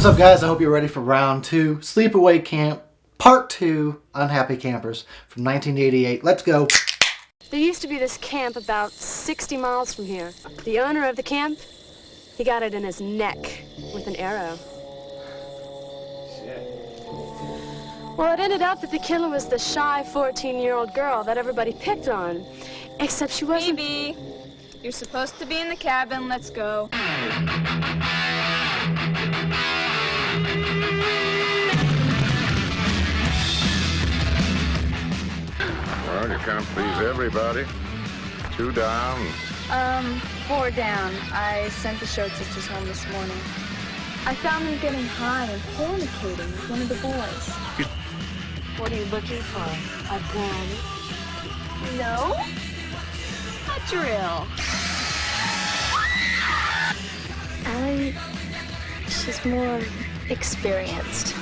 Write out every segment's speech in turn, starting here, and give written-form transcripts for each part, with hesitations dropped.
What's up, guys? I hope you're ready for round 2. Sleepaway Camp Part 2, Unhappy Campers from 1988. Let's go. There used to be this camp about 60 miles from here. The owner of the camp, he got it in his neck with an arrow. Well, it ended up that the killer was the shy 14-year-old girl that everybody picked on. Except she wasn't... Phoebe, you're supposed to be in the cabin. Let's go. Well, you can't please everybody. 2 down. 4 down. I sent the Short Sisters home this morning. I found them getting high and fornicating with one of the boys. What are you looking for? A gun? No? A drill. She's more experienced.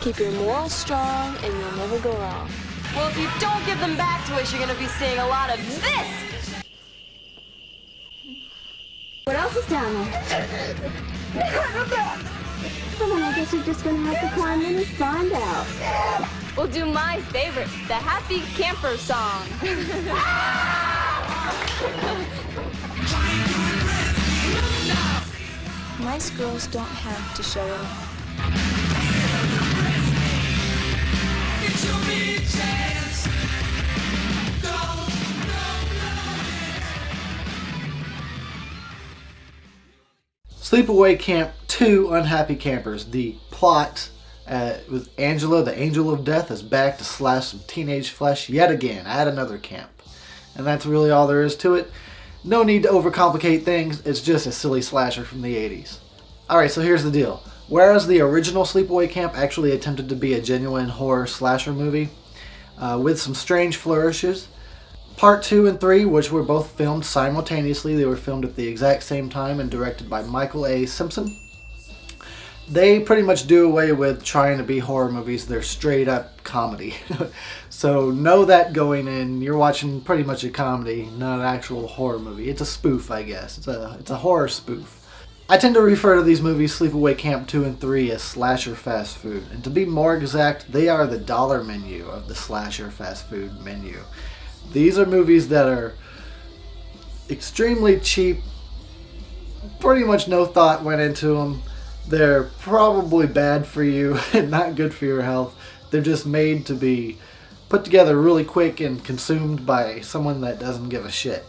Keep your morals strong and you'll never go wrong. Well, if you don't give them back to us, you're going to be seeing a lot of this! What else is down there? Well, then I guess you're just gonna have to climb in and find out. We'll do my favorite, the Happy Camper song. Nice girls don't have to show it. Sleepaway Camp 2, Unhappy Campers. The plot with Angela, the angel of death, is back to slash some teenage flesh yet again at another camp. And that's really all there is to it. No need to overcomplicate things. It's just a silly slasher from the 80s. Alright, so here's the deal. Whereas the original Sleepaway Camp actually attempted to be a genuine horror slasher movie with some strange flourishes, Part 2 and 3, which were both filmed simultaneously, they were filmed at the exact same time and directed by Michael A. Simpson. They pretty much do away with trying to be horror movies. They're straight up comedy. So know that going in, you're watching pretty much a comedy, not an actual horror movie. It's a spoof, I guess. It's a horror spoof. I tend to refer to these movies, Sleepaway Camp 2 and 3, as slasher fast food. And to be more exact, they are the dollar menu of the slasher fast food menu. These are movies that are extremely cheap, pretty much no thought went into them. They're probably bad for you and not good for your health. They're just made to be put together really quick and consumed by someone that doesn't give a shit.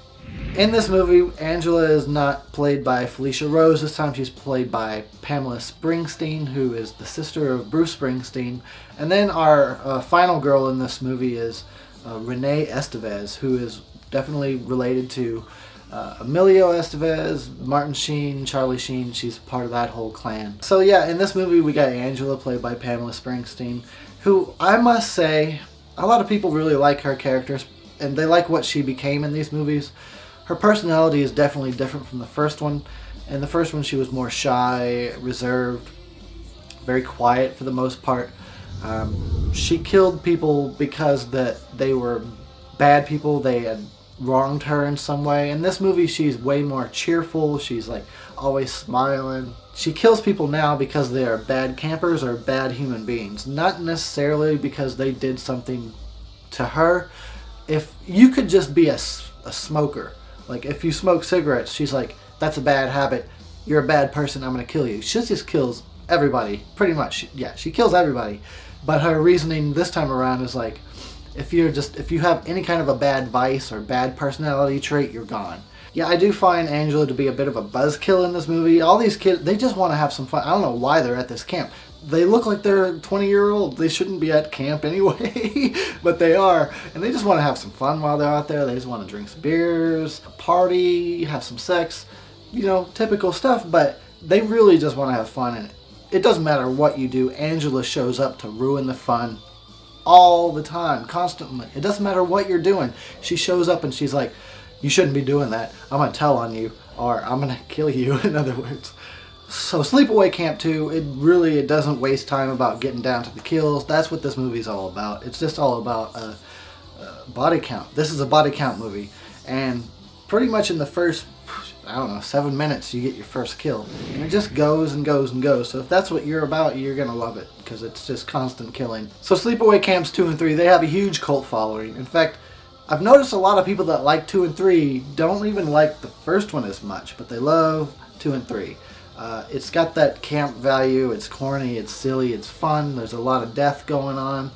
In this movie, Angela is not played by Felicia Rose. This time she's played by Pamela Springsteen, who is the sister of Bruce Springsteen. And then our final girl in this movie is Renée Estevez, who is definitely related to Emilio Estevez, Martin Sheen, Charlie Sheen. She's part of that whole clan. So yeah, in this movie we got Angela played by Pamela Springsteen, who I must say, a lot of people really like her characters, and they like what she became in these movies. Her personality is definitely different from the first one. In the first one she was more shy, reserved, very quiet for the most part. She killed people because they were bad people. They had wronged her in some way. In this movie, she's way more cheerful. She's like always smiling. She kills people now because they are bad campers or bad human beings, not necessarily because they did something to her. If you could just be a smoker, like if you smoke cigarettes, she's like, that's a bad habit. You're a bad person. I'm gonna kill you. She just kills everybody, pretty much. Yeah, she kills everybody. But her reasoning this time around is like, if you have any kind of a bad vice or bad personality trait, you're gone. Yeah, I do find Angela to be a bit of a buzzkill in this movie. All these kids, they just want to have some fun. I don't know why they're at this camp. They look like they're 20-year-old. They shouldn't be at camp anyway, but they are. And they just want to have some fun while they're out there. They just want to drink some beers, party, have some sex, you know, typical stuff. But they really just want to have fun, and it doesn't matter what you do. Angela shows up to ruin the fun all the time, constantly. It doesn't matter what you're doing. She shows up and she's like, you shouldn't be doing that. I'm going to tell on you, or I'm going to kill you, in other words. So Sleepaway Camp 2, it doesn't waste time about getting down to the kills. That's what this movie's all about. It's just all about body count. This is a body count movie. And pretty much in the first, I don't know, 7 minutes you get your first kill. And it just goes and goes and goes. So if that's what you're about, you're going to love it, because it's just constant killing. So Sleepaway Camps 2 and 3, they have a huge cult following. In fact, I've noticed a lot of people that like 2 and 3 don't even like the first one as much, but they love 2 and 3. It's got that camp value, it's corny, it's silly, it's fun, there's a lot of death going on.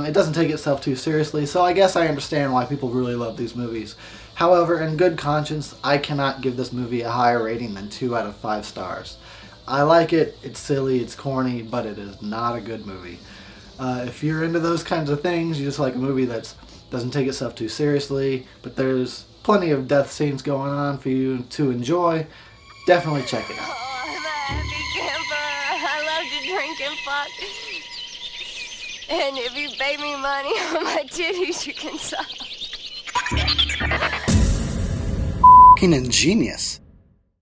It doesn't take itself too seriously, so I guess I understand why people really love these movies. However, in good conscience, I cannot give this movie a higher rating than 2 out of 5 stars. I like it, it's silly, it's corny, but it is not a good movie. If you're into those kinds of things, you just like a movie that doesn't take itself too seriously, but there's plenty of death scenes going on for you to enjoy, definitely check it out. Oh, I'm a happy camper. I love to drink and fuck. And if you pay me money on my titties, you can suck. Ingenious.